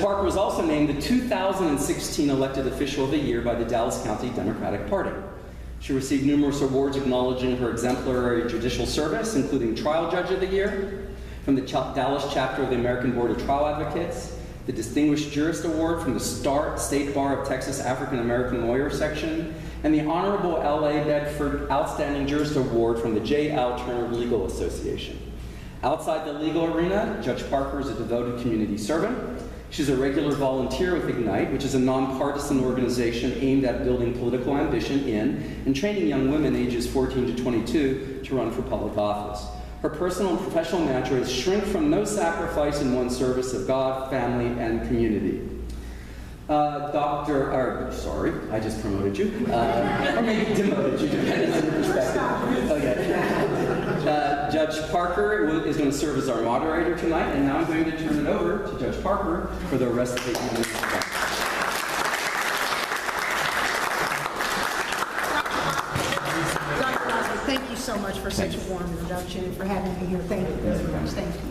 Parker was also named the 2016 Elected Official of the Year by the Dallas County Democratic Party. She received numerous awards acknowledging her exemplary judicial service, including Trial Judge of the Year from the Dallas chapter of the American Board of Trial Advocates, the Distinguished Jurist Award from the State Bar of Texas African American Lawyer Section, and the Honorable L.A. Bedford Outstanding Jurist Award from the J. Al Turner Legal Association. Outside the legal arena, Judge Parker is a devoted community servant. She's a regular volunteer with Ignite, which is a nonpartisan organization aimed at building political ambition in and training young women ages 14 to 22 to run for public office. Her personal and professional mantra is shrink from no sacrifice in one's service of God, family, and community. I just promoted you. Or maybe demoted you, depending on your perspective. Okay. Judge Parker is going to serve as our moderator tonight, and now I'm going to turn it over to Judge Parker for the rest of the evening. Thank you so much for such a warm introduction and for having me here. Thank you very much. Thank you.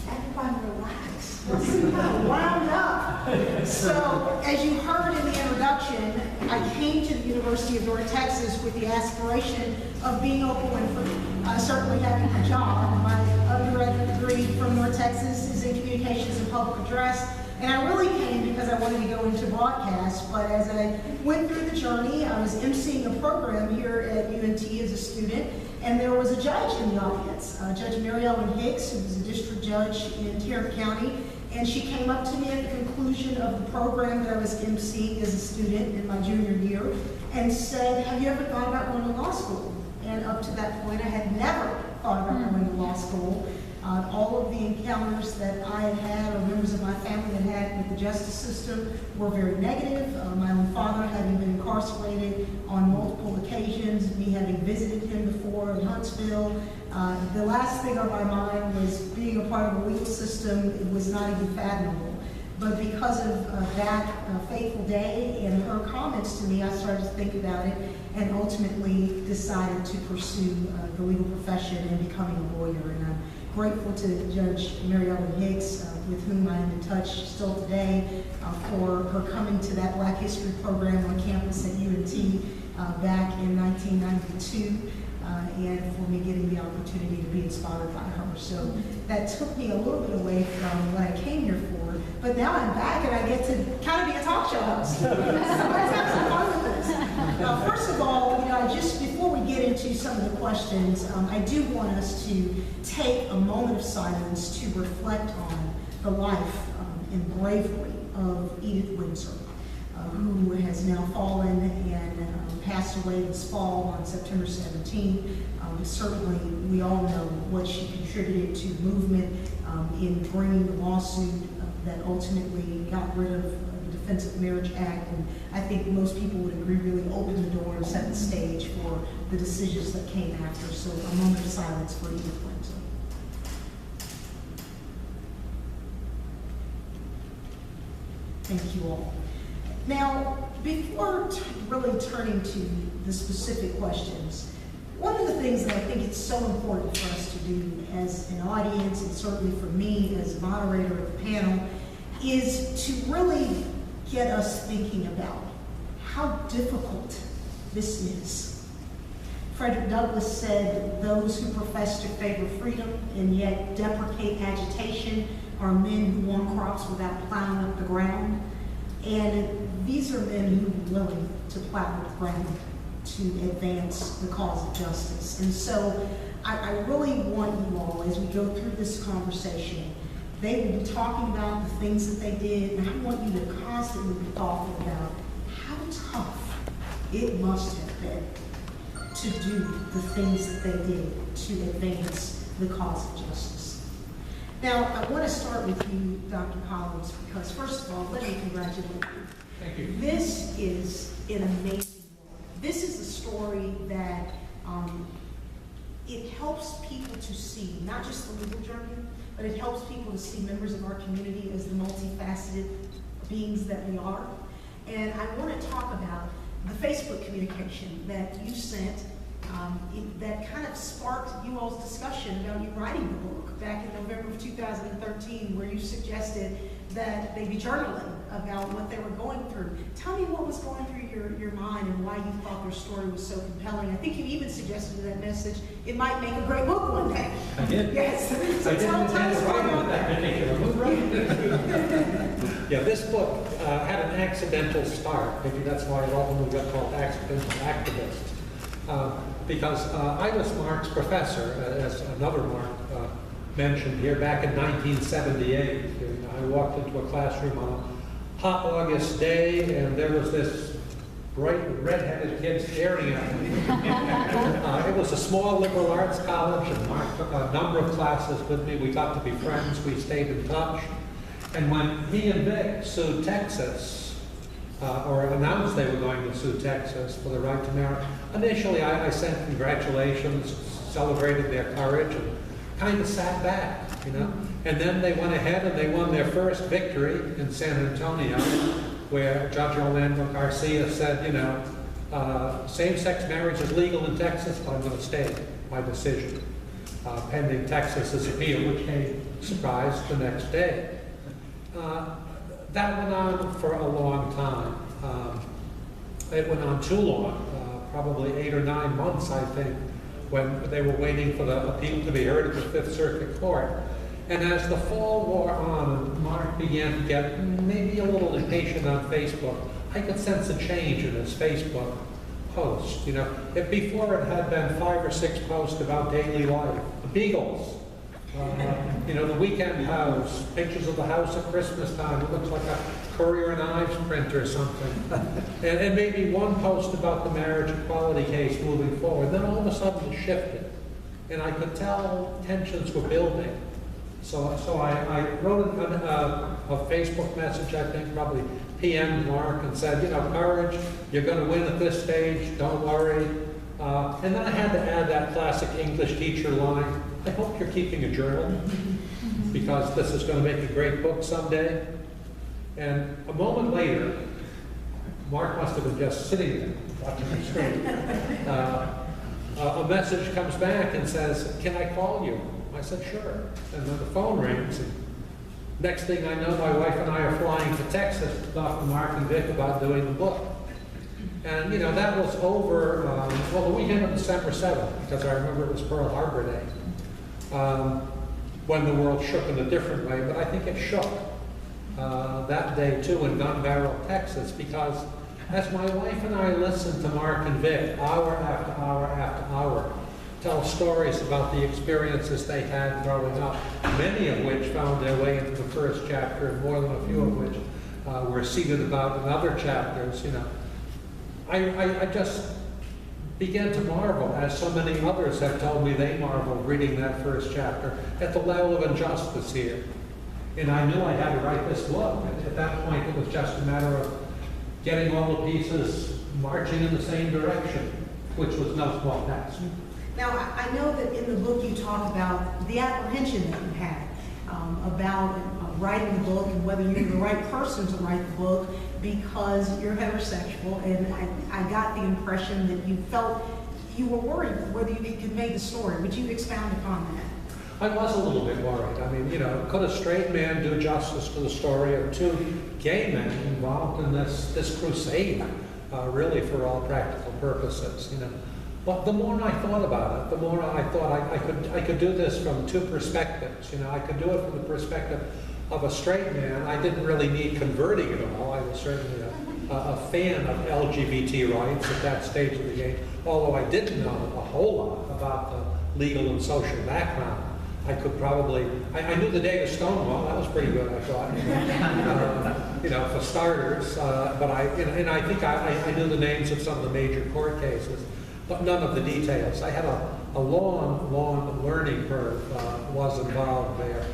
Everyone relax. Let's see how wound up. So, as you heard in the introduction, I came to the University of North Texas with the aspiration of being open and free. Certainly having a job. My undergraduate degree from North Texas is in communications and public address. And I really came because I wanted to go into broadcast, but as I went through the journey, I was emceeing a program here at UNT as a student, and there was a judge in the audience, Judge Mary Ellen Hicks, who was a district judge in Tarrant County, and she came up to me at the conclusion of the program that I was emceeing as a student in my junior year, and said, "Have you ever thought about going to law school?" And up to that point, I had never thought about going to law school. All of the encounters that I had had, or members of my family had had with the justice system, were very negative. My own father having been incarcerated on multiple occasions, me having visited him before in Huntsville. The last thing on my mind was being a part of the legal system. It was not even fathomable. But because of that fateful day and her comments to me, I started to think about it and ultimately decided to pursue the legal profession and becoming a lawyer. And I'm grateful to Judge Mary Ellen Hicks, with whom I am in touch still today, for her coming to that Black History program on campus at UNT back in 1992, and for me getting the opportunity to be inspired by her. So that took me a little bit away from what I came here for, but now I'm back and I get to kind of be a talk show host. So let's have some fun with this. First of all, just before we get into some of the questions, I do want us to take a moment of silence to reflect on the life and bravery of Edith Windsor, who has now fallen and passed away this fall on September 17th. Certainly, we all know what she contributed to the movement in bringing the lawsuit that ultimately got rid of the Defense of Marriage Act, and I think most people would agree really opened the door and set the stage for the decisions that came after. So a moment of silence for Edith Windsor. Thank you all. Now, before really turning to the specific questions, one of the things that I think it's so important for us to do as an audience, and certainly for me as a moderator of the panel, is to really get us thinking about how difficult this is. Frederick Douglass said, "Those who profess to favor freedom and yet deprecate agitation are men who want crops without plowing up the ground." And these are men who are willing to plow up the ground to advance the cause of justice. And so I really want you all, as we go through this conversation, they will be talking about the things that they did, and I want you to constantly be thoughtful about how tough it must have been to do the things that they did to advance the cause of justice. Now, I want to start with you, Dr. Collins, because first of all, let me congratulate you. Thank you. This is an amazing work. This is a story that it helps people to see, not just the legal journey, but it helps people to see members of our community as the multifaceted beings that we are. And I want to talk about the Facebook communication that you sent that kind of sparked you all's discussion about you writing the book. back in November of 2013 where you suggested that they be journaling about what they were going through. Tell me what was going through your mind and why you thought their story was so compelling. I think you even suggested in that message it might make a great book one day. I did. Yes. So I didn't tell intend us to more write about about that particular book. Yeah, this book had an accidental start. Maybe that's why it ultimately got called Accidental Activist. Because I was Mark's professor, as another Mark mentioned here, back in 1978. I walked into a classroom on a hot August day, and there was this bright red-headed kid staring at me. It was a small liberal arts college, and Mark took a number of classes with me. We got to be friends. We stayed in touch. And when he and Vic sued Texas, or announced they were going to sue Texas for the right to marry, initially I sent congratulations, celebrated their courage, and kind of sat back, you know. And then they went ahead and they won their first victory in San Antonio, where Judge Orlando Garcia said, you know, same-sex marriage is legal in Texas, but I'm going to stay my decision, pending Texas's appeal, which came, surprise, the next day. That went on for a long time. It went on too long, probably 8 or 9 months, I think, when they were waiting for the appeal to be heard at the Fifth Circuit Court. And as the fall wore on, Mark began to get maybe a little impatient on Facebook. I could sense a change in his Facebook posts. You know, if before it had been 5 or 6 posts about daily life, the Beagles, you know, the Weekend House, pictures of the house at Christmas time. It looks like a Courier and Ives print or something. and maybe one post about the marriage equality case moving forward. Then all of a sudden it shifted. And I could tell tensions were building. So I wrote a Facebook message, I think probably PM'd Mark and said, you know, courage, you're going to win at this stage, don't worry. And then I had to add that classic English teacher line, I hope you're keeping a journal, because this is going to make a great book someday. And a moment later, Mark must have been just sitting there watching the screen. A message comes back and says, can I call you? I said, sure. And then the phone rings. And next thing I know, my wife and I are flying to Texas to talk to Mark and Vic about doing the book. And, you know, that was over, well, the weekend of December 7th, because I remember it was Pearl Harbor Day, when the world shook in a different way. But I think it shook that day, too, in Gun Barrel, Texas, because as my wife and I listened to Mark and Vic hour after hour after hour, tell stories about the experiences they had growing up, many of which found their way into the first chapter, and more than a few of which were seeded about in other chapters, you know. I just began to marvel, as so many others have told me they marveled reading that first chapter, at the level of injustice here. And I knew I had to write this book. At that point, it was just a matter of getting all the pieces marching in the same direction, which was no small task. Now, I know that in the book you talk about the apprehension that you had about writing the book and whether you're the right person to write the book because you're heterosexual, and I got the impression that you felt you were worried whether you could convey the story. Would you expound upon that? I was a little bit worried. I mean, you know, could a straight man do justice to the story of 2 gay men involved in this crusade, really for all practical purposes, you know? But the more I thought about it, the more I thought I could do this from 2 perspectives. You know, I could do it from the perspective of a straight man. I didn't really need converting at all. I was certainly a fan of LGBT rights at that stage of the game, although I didn't know a whole lot about the legal and social background. I could probably, I knew the date of Stonewall. That was pretty good, I thought. You know, for starters. But I think I knew the names of some of the major court cases, but none of the details. I had a long learning curve was involved there.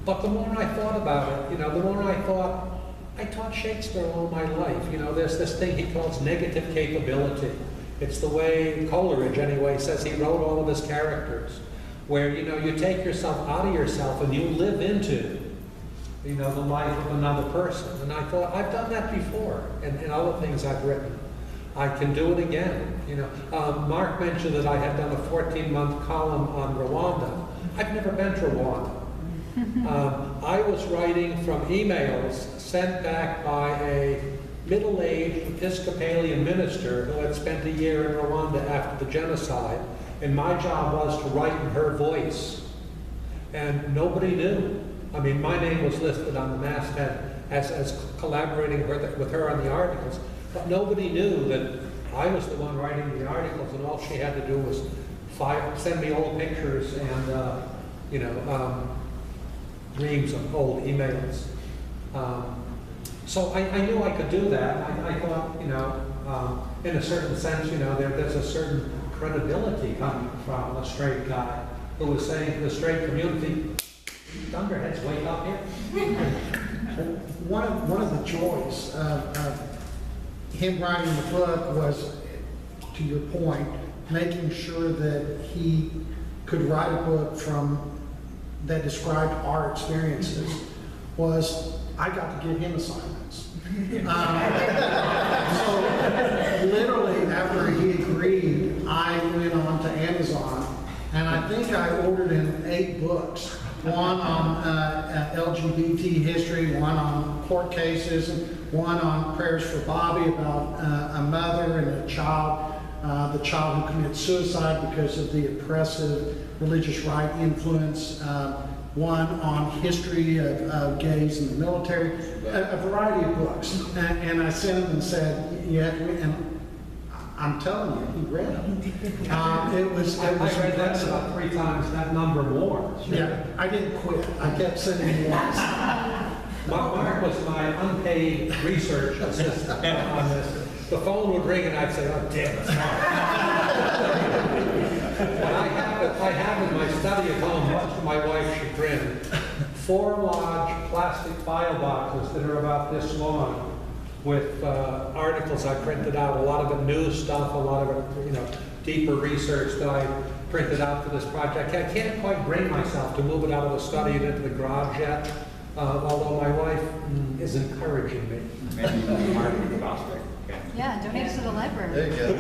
But the more I thought about it, you know, the more I thought, I taught Shakespeare all my life. You know, there's this thing he calls negative capability. It's the way Coleridge, anyway, says he wrote all of his characters, where, you know, you take yourself out of yourself and you live into, you know, the life of another person. And I thought, I've done that before in other things I've written. I can do it again, you know. Mark mentioned that I had done a 14-month column on Rwanda. I've never been to Rwanda. I was writing from emails sent back by a middle-aged Episcopalian minister who had spent a year in Rwanda after the genocide, and my job was to write in her voice. And nobody knew. I mean, my name was listed on the masthead as collaborating with her on the articles, but nobody knew that I was the one writing the articles, and all she had to do was send me old pictures and, reams of old emails. So I knew I could do that. I thought, in a certain sense, there's a certain credibility coming from a straight guy who was saying to the straight community, "Thunderheads, wake up here." One of the joys of him writing the book was, to your point, making sure that he could write a book that described our experiences. Was I got to give him assignments. So literally after he agreed, I went on to Amazon, and I think I ordered him 8 books. One on LGBT history, one on court cases, and one on Prayers for Bobby about a mother and a child, the child who commits suicide because of the oppressive religious right influence, one on history of gays in the military, a variety of books. And I sent him and said, you have to read, and I'm telling you, he read them. It was I read that impressive. about 3 times that number more. Yeah, I didn't quit. I kept sending him once. Mark was my unpaid research assistant on this. The phone would ring and I'd say, "Oh, damn it, Mark." And I have in my study at home, much to my wife's chagrin, 4 large plastic file boxes that are about this long with articles I printed out, a lot of it new stuff, a lot of it, deeper research that I printed out for this project. I can't quite bring myself to move it out of the study and into the garage yet, although my wife is encouraging me. Maybe Mark Bostwick. Okay. Yeah, donate it to the library. There you go.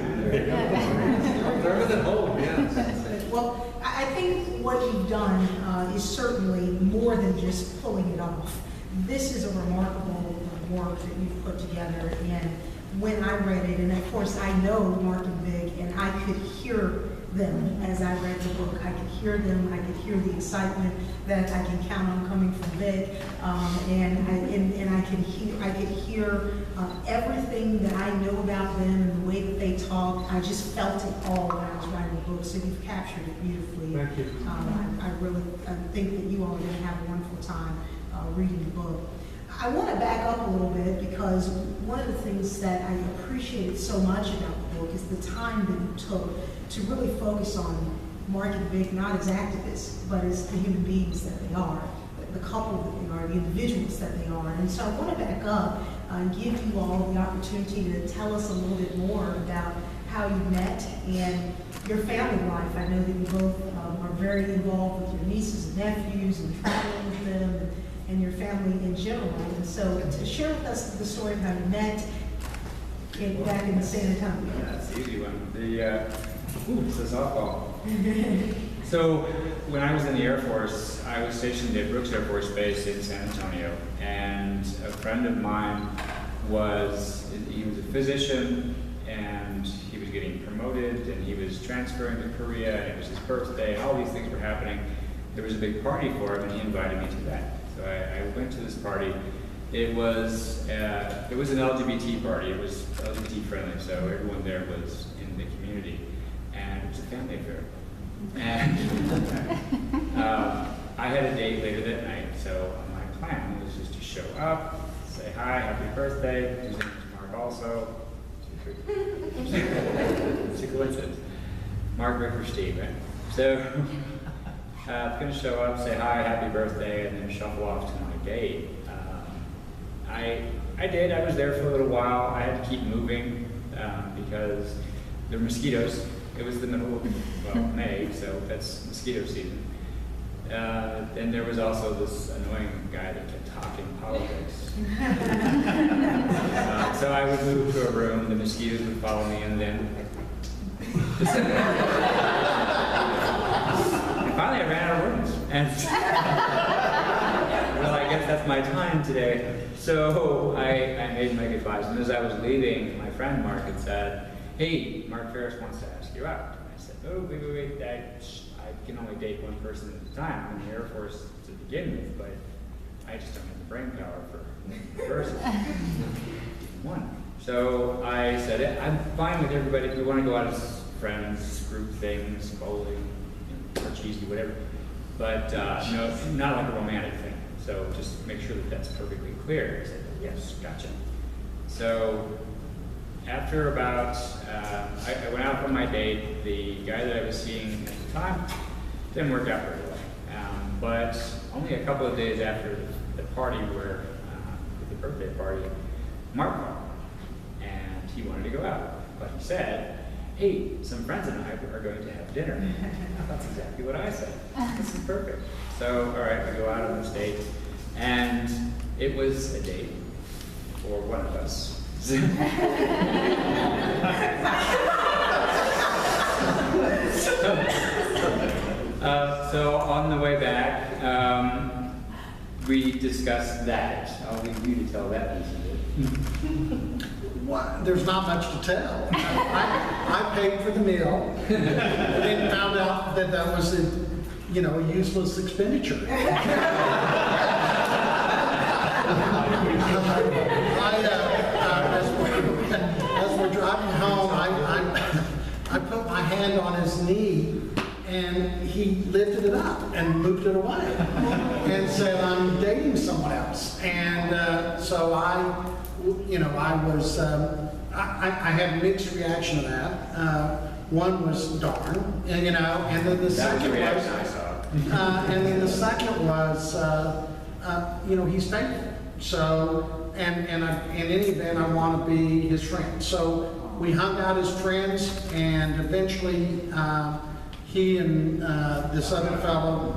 They're at home, yes. Well, I think what you've done is certainly more than just pulling it off. This is a remarkable work that you've put together, and when I read it, and of course I know Mark and Vic, and I could hear them as I read the book. I could hear them, I could hear the excitement that I can count on coming from Vic, and I could hear everything that I know about them and the way that they talk. I just felt it all when I was writing the book, so you've captured it beautifully. Thank you. I really think that you all are going to have a wonderful time reading the book. I want to back up a little bit because one of the things that I appreciated so much about the book is the time that you took to really focus on Mark and Vic, not as activists, but as the human beings that they are, the couple that they are, the individuals that they are. And so I want to back up and give you all the opportunity to tell us a little bit more about how you met and your family life. I know that you both are very involved with your nieces and nephews and traveling with them and your family in general. And so to share with us the story of how you met back in San Antonio. Yeah, that's the easy one. This is softball. So when I was in the Air Force, I was stationed at Brooks Air Force Base in San Antonio, and a friend of mine he was a physician, and he was getting promoted, and he was transferring to Korea, and it was his birthday, and all these things were happening. There was a big party for him, and he invited me to that. So I went to this party. It was an LGBT party. It was LGBT friendly, so everyone there was in the community, and it was a family affair. And I had a date later that night, so my plan was just to show up, say hi, happy birthday. His name was Mark also. It's a coincidence. Mark Ricker Steve, right? So I was going to show up, say hi, happy birthday, and then shuffle off to my date. I did. I was there for a little while. I had to keep moving because there were mosquitoes. It was the middle of May, so that's mosquito season. And there was also this annoying guy that kept talking politics. So I would move to a room, the mosquitoes would follow me, and then and finally I ran out of rooms. And well, I guess that's my time today. So I made my goodbyes, and as I was leaving, my friend Mark had said, "Hey, Mark Ferris wants to ask you out." And I said, "Oh, wait, I can only date one person at a time. I'm in the Air Force to begin with, but I just don't have the brain power for one person." One. So I said, "I'm fine with everybody. If we want to go out as friends, group things, bowling, or cheesy, whatever. But no, not like a romantic thing. So just make sure that that's perfectly clear." I said, "Yes, gotcha." So after about, I went out on my date. The guy that I was seeing at the time didn't work out very well. But only a couple of days after the party the birthday party, Mark called, and he wanted to go out. But he said, "Hey, some friends and I are going to have dinner." That's exactly what I said. This is perfect. So, all right, we go out on this date, and it was a date for one of us. So on the way back, we discussed that. I'll leave you to tell that piece of it. What? There's not much to tell. I paid for the meal, and then found out that that was a useless expenditure. As we're driving home, I put my hand on his knee, and he lifted it up and moved it away and said, "I'm dating someone else." And so I had mixed reaction to that. One was darn, and then the second was, and then the second was, he's faithful. So, and in any event, I want to be his friend. So we hung out as friends, and eventually he and this other fellow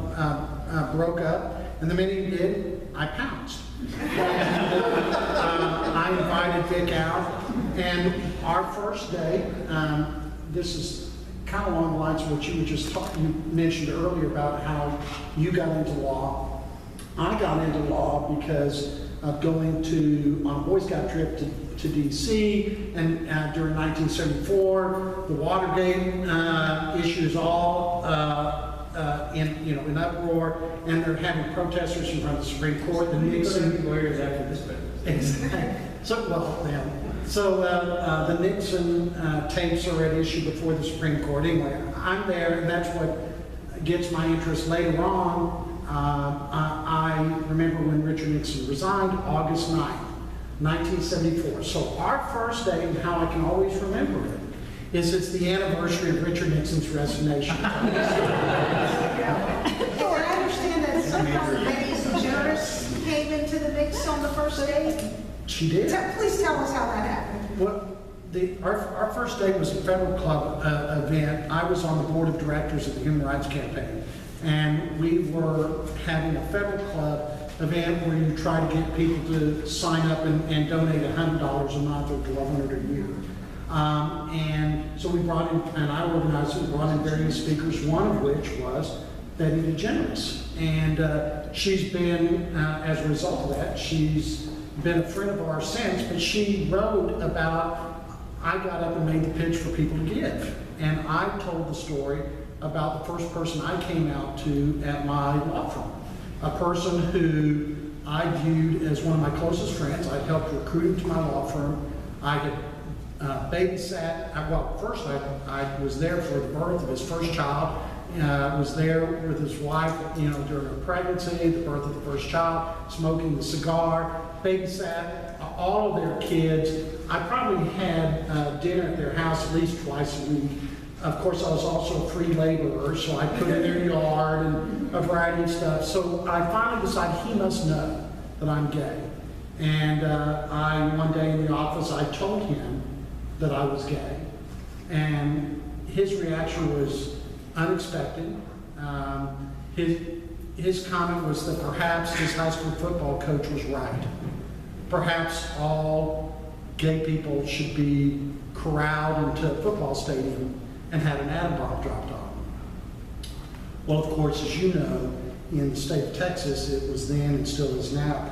broke up. And the minute he did, I pounced. And I invited Vic out, and our first day, this is kind of along the lines of what you were just you mentioned earlier about how you got into law. I got into law because of going on a Boy Scout trip to D.C. and during 1974, the Watergate issues all in uproar, and they're having protesters in front of the Supreme Court. The Nixon lawyers after this one. exactly. So the Nixon tapes are at issue before the Supreme Court. Anyway, I'm there, and that's what gets my interest later on. I remember when Richard Nixon resigned, August 9th, 1974. So our first day, and how I can always remember it, is it's the anniversary of Richard Nixon's resignation. I understand that somehow Lady Juris came into the mix on the first day. She did. Please tell us how that happened. Well, our first day was a federal club event. I was on the board of directors of the Human Rights Campaign, and we were having a federal club event where you try to get people to sign up and donate $100 a month or $1,200 a year. And so we brought in, and I organized it, brought in various speakers, one of which was Betty DeGeneres. And she's been, as a result of that, she's been a friend of ours since, but she wrote about, I got up and made the pitch for people to give. And I told the story about the first person I came out to at my law firm, a person who I viewed as one of my closest friends. I'd helped recruit him to my law firm. I had babysat, first I was there for the birth of his first child. Was there with his wife, during her pregnancy, the birth of the first child, smoking the cigar, babysat all of their kids. I probably had dinner at their house at least twice a week. Of course, I was also a free laborer, so I put in their yard and a variety of stuff. So I finally decided he must know that I'm gay. And one day in the office, I told him that I was gay. And his reaction was unexpected. His comment was that perhaps his high school football coach was right. Perhaps all gay people should be corralled into a football stadium and had an atom bomb dropped on them. Well, of course, as you know, in the state of Texas, it was then and still is now